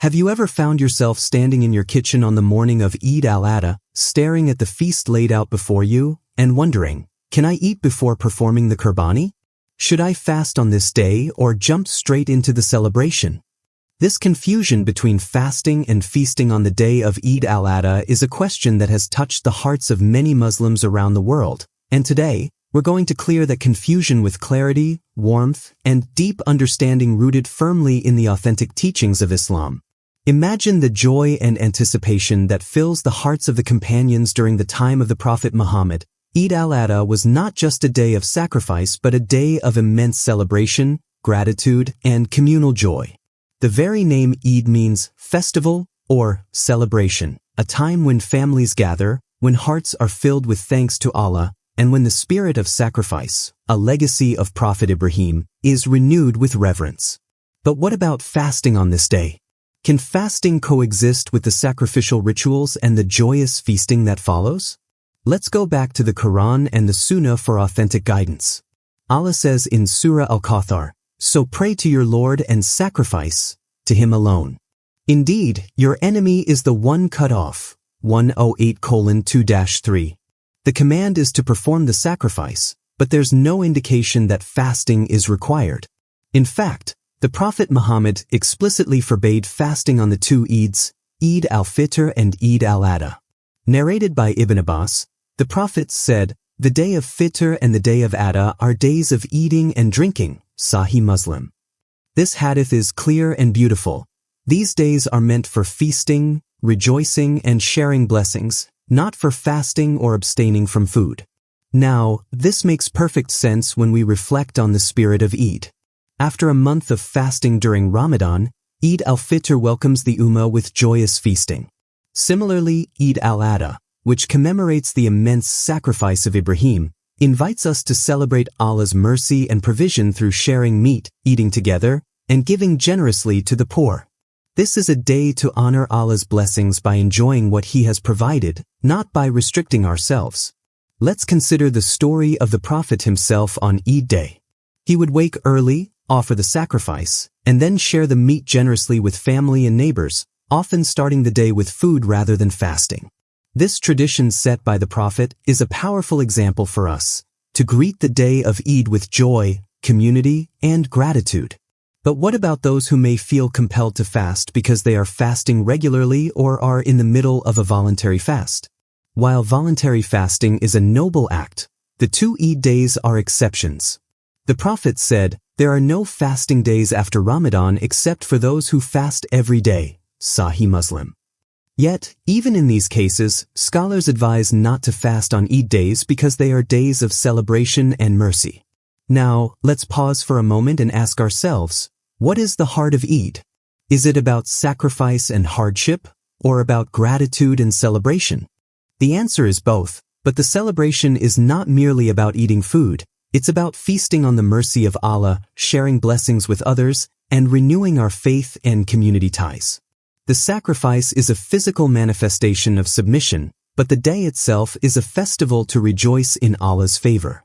Have you ever found yourself standing in your kitchen on the morning of Eid al-Adha, staring at the feast laid out before you, and wondering, can I eat before performing the Qurbani? Should I fast on this day or jump straight into the celebration? This confusion between fasting and feasting on the day of Eid al-Adha is a question that has touched the hearts of many Muslims around the world, and today, we're going to clear that confusion with clarity, warmth, and deep understanding rooted firmly in the authentic teachings of Islam. Imagine the joy and anticipation that fills the hearts of the companions during the time of the Prophet Muhammad. Eid al-Adha was not just a day of sacrifice but a day of immense celebration, gratitude, and communal joy. The very name Eid means festival or celebration, a time when families gather, when hearts are filled with thanks to Allah, and when the spirit of sacrifice, a legacy of Prophet Ibrahim, is renewed with reverence. But what about fasting on this day? Can fasting coexist with the sacrificial rituals and the joyous feasting that follows? Let's go back to the Quran and the Sunnah for authentic guidance. Allah says in Surah Al-Kawthar, "So pray to your Lord and sacrifice to Him alone. Indeed, your enemy is the one cut off." 108:2-3. The command is to perform the sacrifice, but there's no indication that fasting is required. In fact, the Prophet Muhammad explicitly forbade fasting on the two Eids, Eid al-Fitr and Eid al-Adha. Narrated by Ibn Abbas, the Prophet said, "The day of Fitr and the day of Adha are days of eating and drinking." Sahih Muslim. This hadith is clear and beautiful. These days are meant for feasting, rejoicing, and sharing blessings, not for fasting or abstaining from food. Now, this makes perfect sense when we reflect on the spirit of Eid. After a month of fasting during Ramadan, Eid al-Fitr welcomes the Ummah with joyous feasting. Similarly, Eid al-Adha, which commemorates the immense sacrifice of Ibrahim, invites us to celebrate Allah's mercy and provision through sharing meat, eating together, and giving generously to the poor. This is a day to honor Allah's blessings by enjoying what He has provided, not by restricting ourselves. Let's consider the story of the Prophet himself on Eid day. He would wake early, offer the sacrifice, and then share the meat generously with family and neighbors, often starting the day with food rather than fasting. This tradition set by the Prophet is a powerful example for us, to greet the day of Eid with joy, community, and gratitude. But what about those who may feel compelled to fast because they are fasting regularly or are in the middle of a voluntary fast? While voluntary fasting is a noble act, the two Eid days are exceptions. The Prophet said, "There are no fasting days after Ramadan except for those who fast every day." Sahih Muslim. Yet, even in these cases, scholars advise not to fast on Eid days because they are days of celebration and mercy. Now, let's pause for a moment and ask ourselves, what is the heart of Eid? Is it about sacrifice and hardship, or about gratitude and celebration? The answer is both, but the celebration is not merely about eating food. It's about feasting on the mercy of Allah, sharing blessings with others, and renewing our faith and community ties. The sacrifice is a physical manifestation of submission, but the day itself is a festival to rejoice in Allah's favor.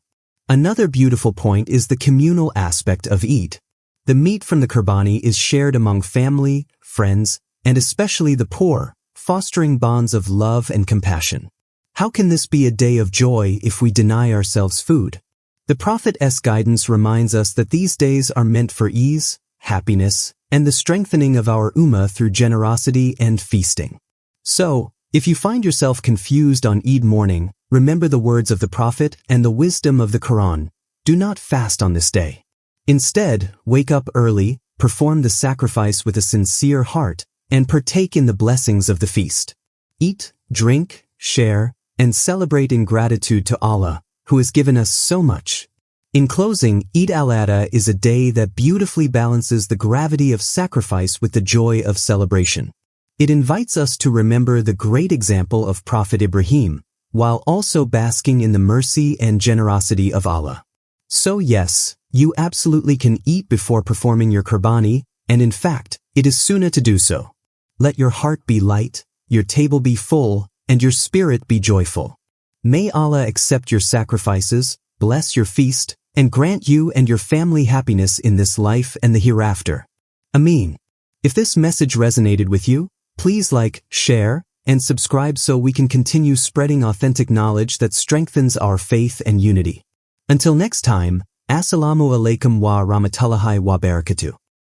Another beautiful point is the communal aspect of Eid. The meat from the Qurbani is shared among family, friends, and especially the poor, fostering bonds of love and compassion. How can this be a day of joy if we deny ourselves food? The Prophet's guidance reminds us that these days are meant for ease, happiness, and the strengthening of our ummah through generosity and feasting. So, if you find yourself confused on Eid morning, remember the words of the Prophet and the wisdom of the Quran. Do not fast on this day. Instead, wake up early, perform the sacrifice with a sincere heart, and partake in the blessings of the feast. Eat, drink, share, and celebrate in gratitude to Allah, who has given us so much. In closing, Eid al-Adha is a day that beautifully balances the gravity of sacrifice with the joy of celebration. It invites us to remember the great example of Prophet Ibrahim, while also basking in the mercy and generosity of Allah. So yes, you absolutely can eat before performing your Qurbani, and in fact, it is sunnah to do so. Let your heart be light, your table be full, and your spirit be joyful. May Allah accept your sacrifices, bless your feast, and grant you and your family happiness in this life and the hereafter. Ameen. If this message resonated with you, please like, share, and subscribe so we can continue spreading authentic knowledge that strengthens our faith and unity. Until next time, Assalamu alaikum wa rahmatullahi wa barakatuh.